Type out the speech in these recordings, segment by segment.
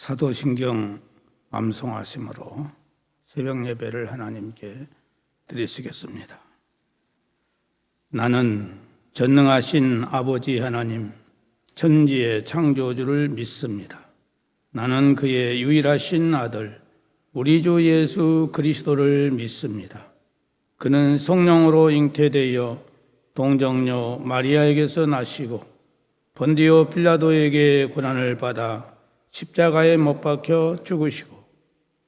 사도신경 암송하심으로 새벽 예배를 하나님께 드리시겠습니다. 나는 전능하신 아버지 하나님, 천지의 창조주를 믿습니다. 나는 그의 유일하신 아들, 우리 주 예수 그리스도를 믿습니다. 그는 성령으로 잉태되어 동정녀 마리아에게서 나시고 본디오 빌라도에게 고난을 받아 십자가에 못 박혀 죽으시고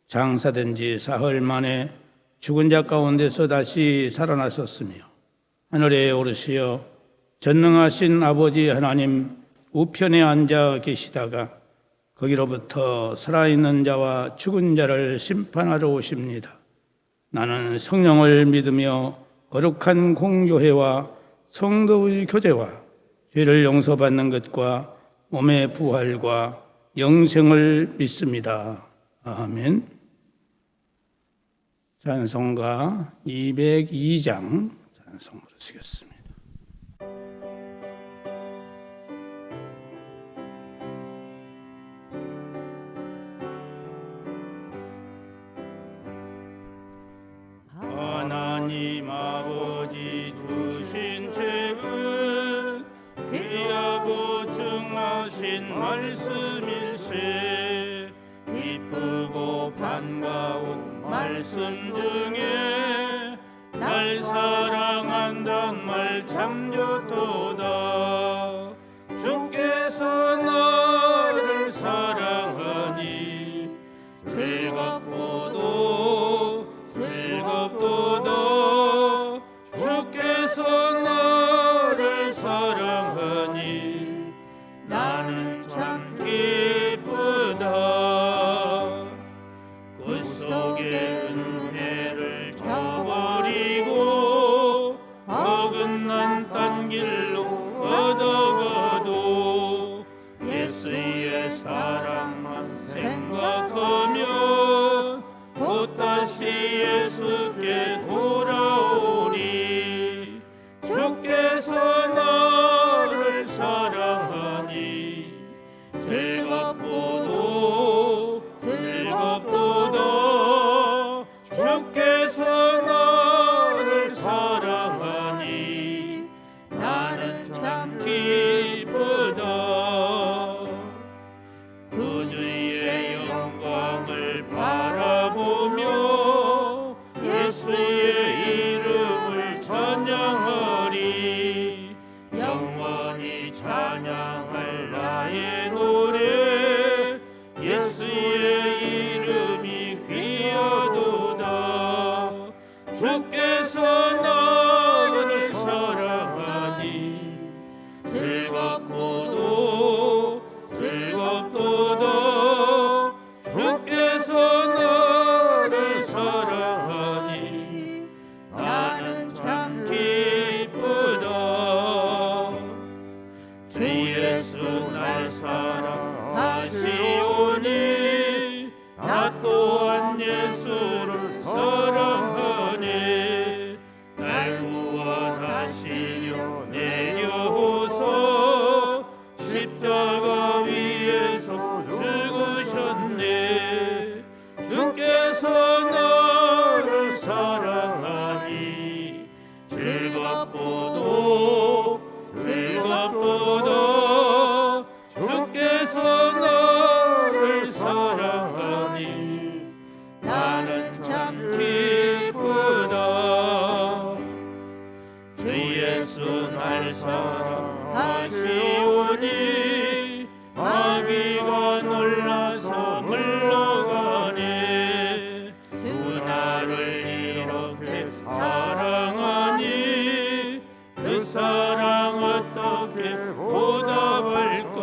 장사된 지 사흘 만에 죽은 자 가운데서 다시 살아나셨으며 하늘에 오르시어 전능하신 아버지 하나님 우편에 앉아 계시다가 거기로부터 살아있는 자와 죽은 자를 심판하러 오십니다. 나는 성령을 믿으며 거룩한 공교회와 성도의 교제와 죄를 용서받는 것과 몸의 부활과 영생을 믿습니다. 아멘. 찬송가 202장 찬송 부르시겠습니다. 하나님 아버지 주신 책은 귀하고 증하신 말씀일세. 기쁘고 반가운 말씀 중에 날 사랑한단 말 참 좋도다. 주께서 나를 사랑하니 즐겁도다. 주께서 나를 사랑하니 나는 참 기쁘다. 그 속에 은혜를 저버리고 어긋난 딴 길로 걷어가도 예수의 사랑만 생각하면 곧 다시 예수께 돌아오리. 주께서 나를 사랑하니 즐겁도다. 주께서 나를 사랑하니 나는 참 기쁘다. 그 주의 영광을 바라보며 예수의 이름을 찬양하리. 영원히 찬양할 나의 노래 예수의 이름이 귀하도다. 주께서 나를 사랑하니 즐겁도다. 주께서 나를 사랑하니 나는 참 기쁘다. 주 예수 날 사랑하시오니 나 또한 예수를 사랑하네. 날 구원하시려 내려오서 십자가 위에서 죽으셨네. 주께서 나를 사랑하니 즐겁도다. 주께서 나를 사랑하니 나는 참 기쁘다. 주 예수 날 사랑하시오니 마귀가 놀라서 물러가네. 주 나를 이렇게 사랑하니 그 사랑 어떻게 보답할까.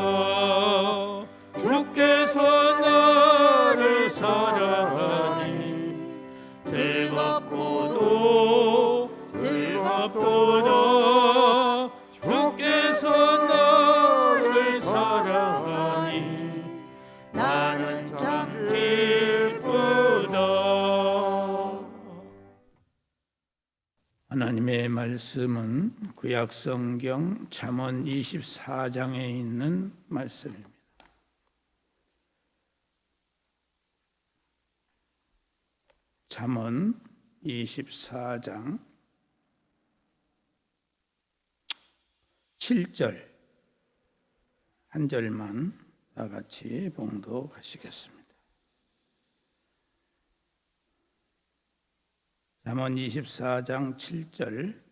주께서 나를 사랑하니 즐겁도다. 주께서 나를 사랑하니 나는 참 기쁘다. 하나님의 말씀은 구약성경 잠언 24장에 있는 말씀입니다. 잠언 24장 7절 한 절만 다 같이 봉독하시겠습니다. 잠언 24장 7절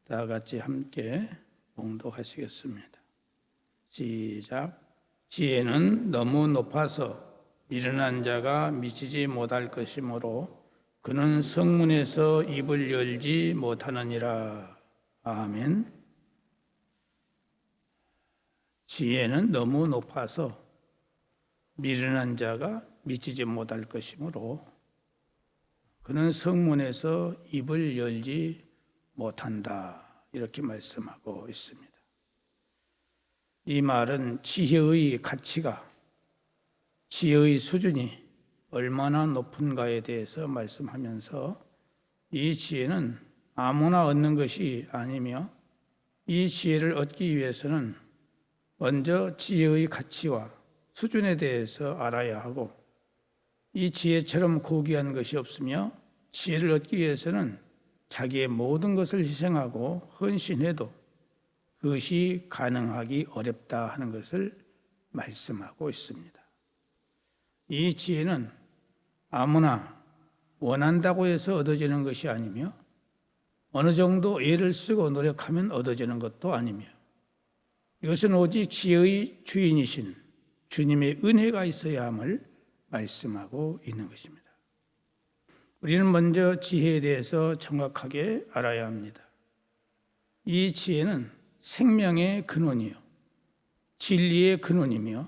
다 같이 함께 봉독하시겠습니다. 시작. 지혜는 너무 높아서 미련한 자가 미치지 못할 것이므로 그는 성문에서 입을 열지 못하느니라. 아멘. 지혜는 너무 높아서 미련한 자가 미치지 못할 것이므로 그는 성문에서 입을 열지 못한다. 이렇게 말씀하고 있습니다. 이 말은 지혜의 가치가, 지혜의 수준이 얼마나 높은가에 대해서 말씀하면서 이 지혜는 아무나 얻는 것이 아니며 이 지혜를 얻기 위해서는 먼저 지혜의 가치와 수준에 대해서 알아야 하고 이 지혜처럼 고귀한 것이 없으며 지혜를 얻기 위해서는 자기의 모든 것을 희생하고 헌신해도 그것이 가능하기 어렵다 하는 것을 말씀하고 있습니다. 이 지혜는 아무나 원한다고 해서 얻어지는 것이 아니며 어느 정도 애를 쓰고 노력하면 얻어지는 것도 아니며 이것은 오직 지혜의 주인이신 주님의 은혜가 있어야 함을 말씀하고 있는 것입니다. 우리는 먼저 지혜에 대해서 정확하게 알아야 합니다. 이 지혜는 생명의 근원이요, 진리의 근원이며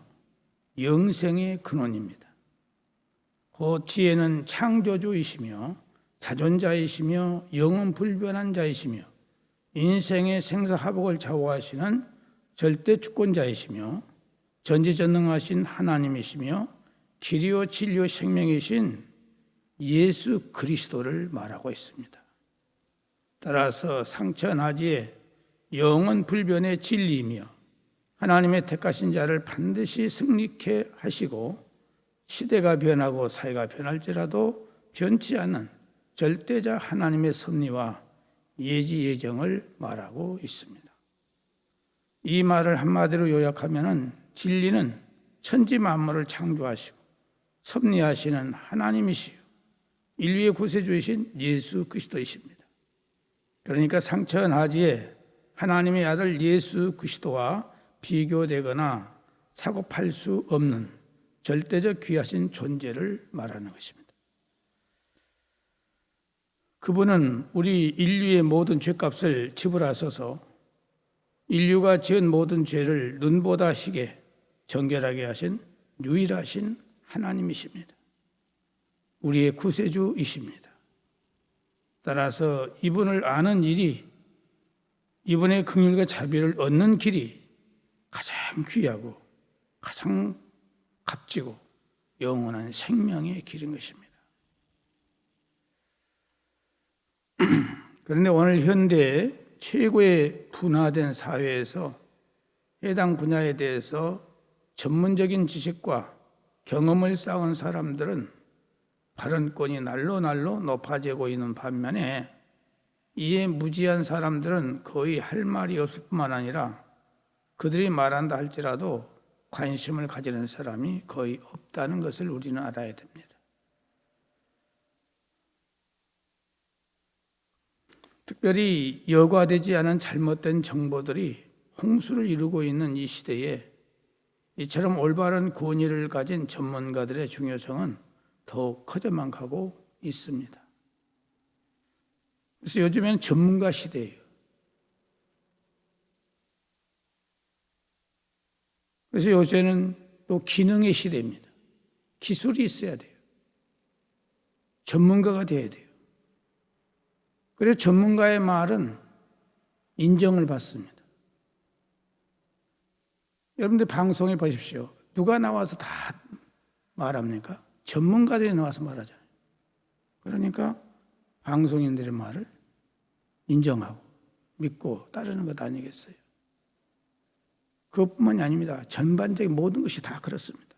영생의 근원입니다. 그 지혜는 창조주이시며 자존자이시며 영원 불변한 자이시며 인생의 생사화복을 좌우하시는 절대 주권자이시며 전지전능하신 하나님이시며 길이요 진리요 생명이신 예수 그리스도를 말하고 있습니다. 따라서 상처나지의 영원 불변의 진리이며 하나님의 택하신 자를 반드시 승리케 하시고 시대가 변하고 사회가 변할지라도 변치 않는 절대자 하나님의 섭리와 예지 예정을 말하고 있습니다. 이 말을 한마디로 요약하면 진리는 천지 만물을 창조하시고 섭리하시는 하나님이시요 인류의 구세주이신 예수 그리스도이십니다. 그러니까 상처나지에 하나님의 아들 예수 그리스도와 비교되거나 사고팔 수 없는 절대적 귀하신 존재를 말하는 것입니다. 그분은 우리 인류의 모든 죄값을 지불하셔서 인류가 지은 모든 죄를 눈보다 희게 정결하게 하신 유일하신 하나님이십니다. 우리의 구세주이십니다. 따라서 이분을 아는 일이 이분의 긍휼과 자비를 얻는 길이 가장 귀하고 가장 값지고 영원한 생명의 길인 것입니다. 그런데 오늘 현대 최고의 분화된 사회에서 해당 분야에 대해서 전문적인 지식과 경험을 쌓은 사람들은 발언권이 날로 높아지고 있는 반면에 이에 무지한 사람들은 거의 할 말이 없을 뿐만 아니라 그들이 말한다 할지라도 관심을 가지는 사람이 거의 없다는 것을 우리는 알아야 됩니다. 특별히 여과되지 않은 잘못된 정보들이 홍수를 이루고 있는 이 시대에 이처럼 올바른 권위를 가진 전문가들의 중요성은 더욱 커져만 가고 있습니다. 그래서 요즘엔 전문가 시대예요. 그래서 요새는 또 기능의 시대입니다. 기술이 있어야 돼요. 전문가가 돼야 돼요. 그래서 전문가의 말은 인정을 받습니다. 여러분들 방송에 보십시오. 누가 나와서 다 말합니까? 전문가들이 나와서 말하잖아요. 그러니까 방송인들의 말을 인정하고 믿고 따르는 것 아니겠어요? 그것뿐만이 아닙니다. 전반적인 모든 것이 다 그렇습니다.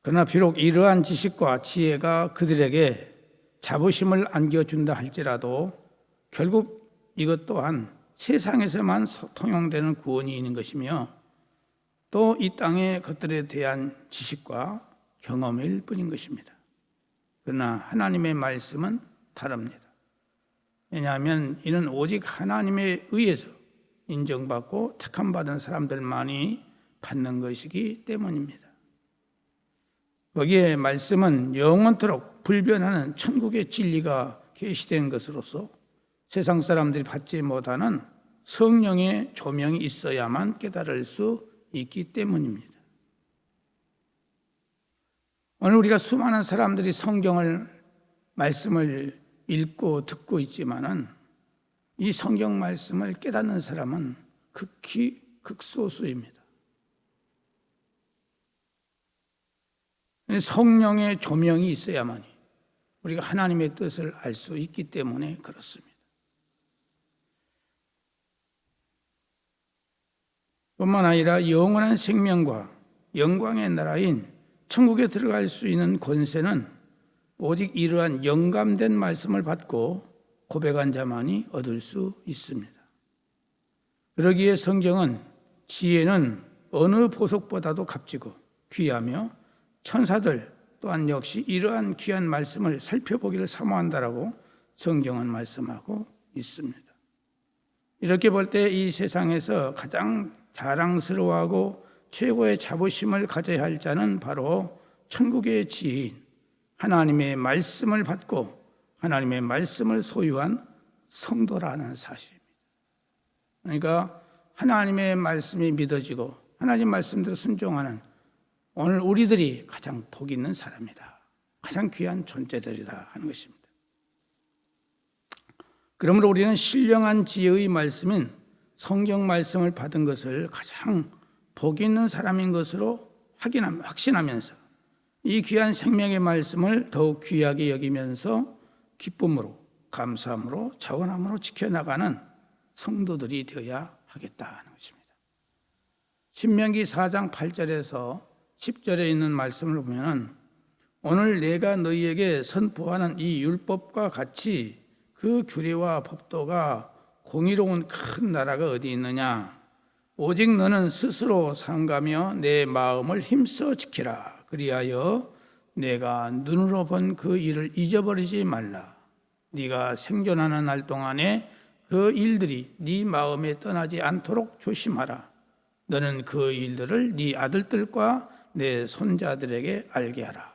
그러나 비록 이러한 지식과 지혜가 그들에게 자부심을 안겨준다 할지라도 결국 이것 또한 세상에서만 통용되는 구원이 있는 것이며 또 이 땅의 것들에 대한 지식과 경험일 뿐인 것입니다. 그러나 하나님의 말씀은 다릅니다. 왜냐하면 이는 오직 하나님에 의해서 인정받고 택함받은 사람들만이 받는 것이기 때문입니다. 거기에 말씀은 영원토록 불변하는 천국의 진리가 계시된 것으로서 세상 사람들이 받지 못하는 성령의 조명이 있어야만 깨달을 수 있기 때문입니다. 오늘 우리가 수많은 사람들이 성경을 말씀을 읽고 듣고 있지만은 이 성경 말씀을 깨닫는 사람은 극히 극소수입니다. 성령의 조명이 있어야만이 우리가 하나님의 뜻을 알 수 있기 때문에 그렇습니다. 뿐만 아니라 영원한 생명과 영광의 나라인 천국에 들어갈 수 있는 권세는 오직 이러한 영감된 말씀을 받고 고백한 자만이 얻을 수 있습니다. 그러기에 성경은 지혜는 어느 보석보다도 값지고 귀하며 천사들 또한 역시 이러한 귀한 말씀을 살펴보기를 사모한다라고 성경은 말씀하고 있습니다. 이렇게 볼 때 이 세상에서 가장 자랑스러워하고 최고의 자부심을 가져야 할 자는 바로 천국의 지혜인 하나님의 말씀을 받고 하나님의 말씀을 소유한 성도라는 사실입니다. 그러니까 하나님의 말씀이 믿어지고 하나님 말씀대로 순종하는 오늘 우리들이 가장 복 있는 사람이다. 가장 귀한 존재들이다 하는 것입니다. 그러므로 우리는 신령한 지혜의 말씀인 성경 말씀을 받은 것을 가장 복 있는 사람인 것으로 확신하면서 이 귀한 생명의 말씀을 더욱 귀하게 여기면서 기쁨으로 감사함으로 자원함으로 지켜나가는 성도들이 되어야 하겠다는 것입니다. 신명기 4장 8절에서 10절에 있는 말씀을 보면 오늘 내가 너희에게 선포하는 이 율법과 같이 그 규례와 법도가 공의로운 큰 나라가 어디 있느냐? 오직 너는 스스로 삼가며 내 마음을 힘써 지키라. 그리하여 내가 눈으로 본 그 일을 잊어버리지 말라. 네가 생존하는 날 동안에 그 일들이 네 마음에 떠나지 않도록 조심하라. 너는 그 일들을 네 아들들과 내 손자들에게 알게 하라.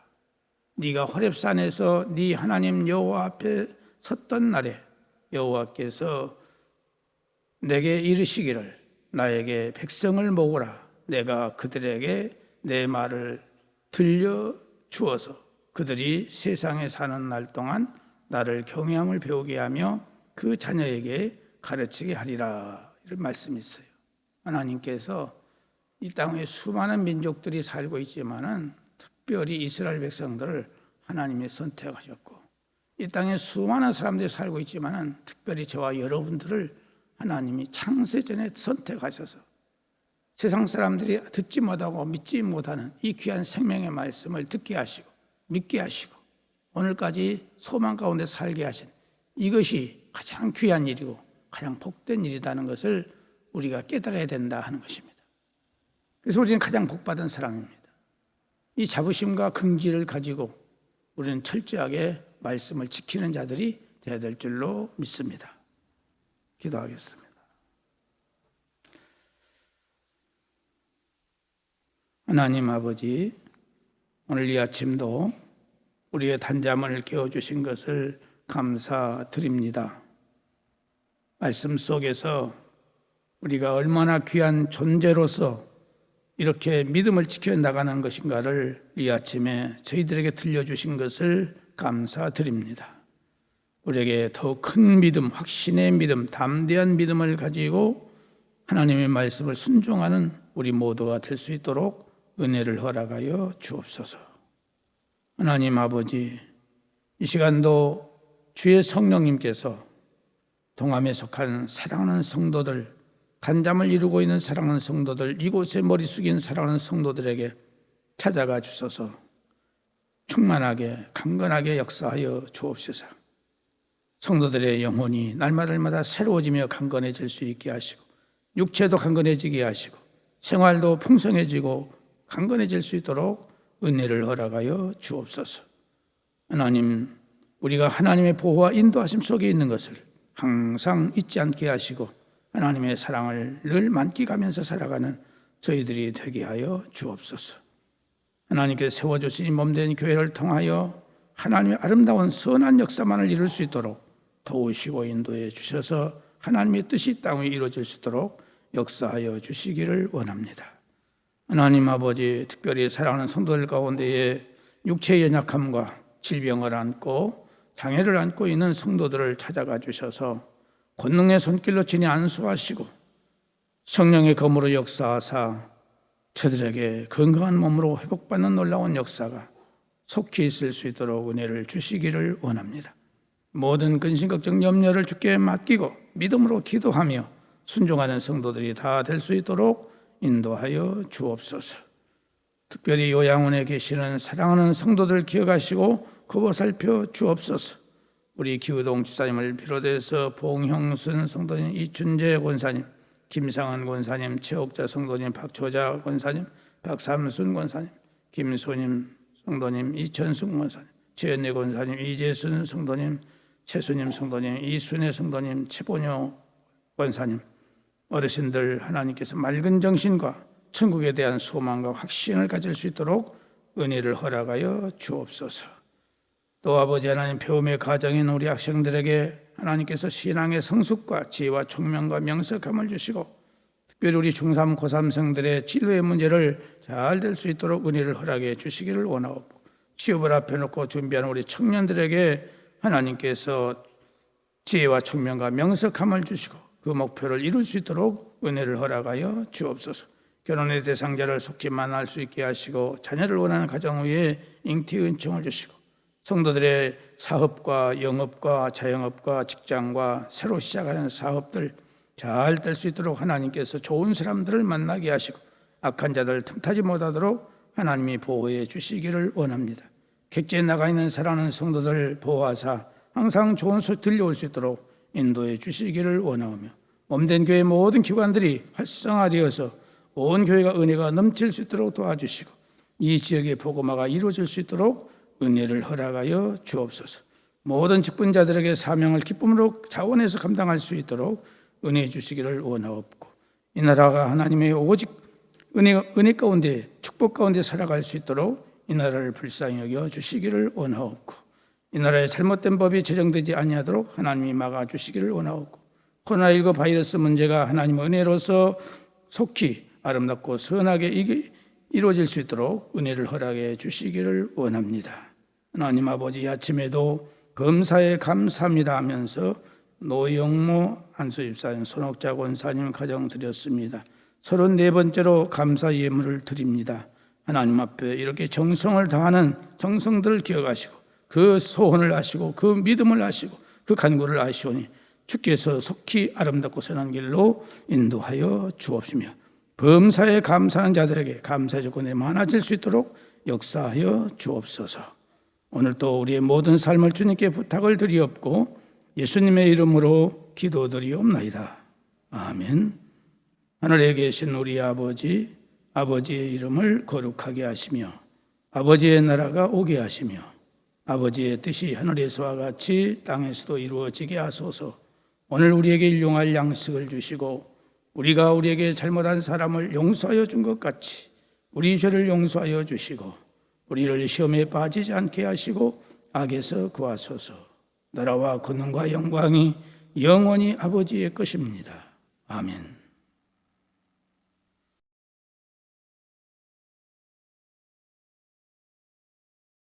네가 호렙산에서 네 하나님 여호와 앞에 섰던 날에 여호와께서 내게 이르시기를 나에게 백성을 모으라. 내가 그들에게 내 말을 들려주어서 그들이 세상에 사는 날 동안 나를 경외함을 배우게 하며 그 자녀에게 가르치게 하리라. 이런 말씀이 있어요. 하나님께서 이 땅에 수많은 민족들이 살고 있지만은 특별히 이스라엘 백성들을 하나님이 선택하셨고 이 땅에 수많은 사람들이 살고 있지만은 특별히 저와 여러분들을 하나님이 창세전에 선택하셔서 세상 사람들이 듣지 못하고 믿지 못하는 이 귀한 생명의 말씀을 듣게 하시고 믿게 하시고 오늘까지 소망 가운데 살게 하신 이것이 가장 귀한 일이고 가장 복된 일이라는 것을 우리가 깨달아야 된다 하는 것입니다. 그래서 우리는 가장 복받은 사람입니다. 이 자부심과 긍지를 가지고 우리는 철저하게 말씀을 지키는 자들이 되어야 될 줄로 믿습니다. 기도하겠습니다. 하나님 아버지, 오늘 이 아침도 우리의 단잠을 깨워주신 것을 감사드립니다. 말씀 속에서 우리가 얼마나 귀한 존재로서 이렇게 믿음을 지켜나가는 것인가를 이 아침에 저희들에게 들려주신 것을 감사드립니다. 우리에게 더 큰 믿음, 확신의 믿음, 담대한 믿음을 가지고 하나님의 말씀을 순종하는 우리 모두가 될 수 있도록 은혜를 허락하여 주옵소서. 하나님 아버지, 이 시간도 주의 성령님께서 동암에 속한 사랑하는 성도들, 단잠을 이루고 있는 사랑하는 성도들, 이곳에 머리 숙인 사랑하는 성도들에게 찾아가 주소서. 충만하게 강건하게 역사하여 주옵소서. 성도들의 영혼이 날마다 새로워지며 강건해질 수 있게 하시고, 육체도 강건해지게 하시고, 생활도 풍성해지고 강건해질 수 있도록 은혜를 허락하여 주옵소서. 하나님, 우리가 하나님의 보호와 인도하심 속에 있는 것을 항상 잊지 않게 하시고 하나님의 사랑을 늘 만끽하면서 살아가는 저희들이 되게 하여 주옵소서. 하나님께서 세워주신 몸된 교회를 통하여 하나님의 아름다운 선한 역사만을 이룰 수 있도록 도우시고 인도해 주셔서 하나님의 뜻이 땅에 이루어질 수 있도록 역사하여 주시기를 원합니다. 하나님 아버지, 특별히 사랑하는 성도들 가운데에 육체의 연약함과 질병을 안고 장애를 안고 있는 성도들을 찾아가 주셔서 권능의 손길로 친히 안수하시고 성령의 검으로 역사하사 저들에게 건강한 몸으로 회복받는 놀라운 역사가 속히 있을 수 있도록 은혜를 주시기를 원합니다. 모든 근심, 걱정, 염려를 주께 맡기고 믿음으로 기도하며 순종하는 성도들이 다 될 수 있도록 인도하여 주옵소서. 특별히 요양원에 계시는 사랑하는 성도들 기억하시고 그보살펴 주옵소서. 우리 기우동 집사님을 비롯해서 봉형순 성도님, 이춘재 권사님, 김상한 권사님, 최옥자 성도님, 박초자 권사님, 박삼순 권사님, 김소님 성도님, 이천숙 권사님, 최연애 권사님, 이재순 성도님, 최수님 성도님, 이순애 성도님, 최본효 권사님, 어르신들 하나님께서 맑은 정신과 천국에 대한 소망과 확신을 가질 수 있도록 은혜를 허락하여 주옵소서. 또 아버지 하나님, 배움의 가정인 우리 학생들에게 하나님께서 신앙의 성숙과 지혜와 총명과 명석함을 주시고 특별히 우리 중3, 고3생들의 진로의 문제를 잘 될 수 있도록 은혜를 허락해 주시기를 원하옵고, 취업을 앞에 놓고 준비하는 우리 청년들에게 하나님께서 지혜와 총명과 명석함을 주시고 그 목표를 이룰 수 있도록 은혜를 허락하여 주옵소서. 결혼의 대상자를 속히 만날 수 있게 하시고 자녀를 원하는 가정 위에 잉태 은총을 주시고 성도들의 사업과 영업과 자영업과 직장과 새로 시작하는 사업들 잘 될 수 있도록 하나님께서 좋은 사람들을 만나게 하시고 악한 자들 틈타지 못하도록 하나님이 보호해 주시기를 원합니다. 객지에 나가 있는 사랑하는 성도들 보호하사 항상 좋은 소식 들려올 수 있도록 인도해 주시기를 원하오며 몸된 교회 모든 기관들이 활성화되어서 온 교회가 은혜가 넘칠 수 있도록 도와주시고 이 지역의 복음화가 이루어질 수 있도록 은혜를 허락하여 주옵소서. 모든 직분자들에게 사명을 기쁨으로 자원해서 감당할 수 있도록 은혜해 주시기를 원하옵고 이 나라가 하나님의 오직 은혜 가운데 축복 가운데 살아갈 수 있도록 이 나라를 불쌍히 여겨 주시기를 원하옵고 이 나라의 잘못된 법이 제정되지 아니하도록 하나님이 막아주시기를 원하옵고 코로나19 바이러스 문제가 하나님의 은혜로서 속히 아름답고 선하게 이루어질 수 있도록 은혜를 허락해 주시기를 원합니다. 하나님 아버지, 아침에도 검사에 감사합니다 하면서 노영모 한수집사님, 손옥자 권사님 가정 드렸습니다. 34번째로 감사 예물을 드립니다. 하나님 앞에 이렇게 정성을 다하는 정성들을 기억하시고 그 소원을 아시고 그 믿음을 아시고 그 간구를 아시오니 주께서 속히 아름답고 선한 길로 인도하여 주옵시며 범사에 감사하는 자들에게 감사의 조건이 많아질 수 있도록 역사하여 주옵소서. 오늘 또 우리의 모든 삶을 주님께 부탁을 드리옵고 예수님의 이름으로 기도드리옵나이다. 아멘. 하늘에 계신 우리 아버지, 아버지의 이름을 거룩하게 하시며 아버지의 나라가 오게 하시며 아버지의 뜻이 하늘에서와 같이 땅에서도 이루어지게 하소서. 오늘 우리에게 일용할 양식을 주시고 우리가 우리에게 잘못한 사람을 용서하여 준 것 같이 우리 죄를 용서하여 주시고 우리를 시험에 빠지지 않게 하시고 악에서 구하소서. 나라와 권능과 영광이 영원히 아버지의 것입니다. 아멘.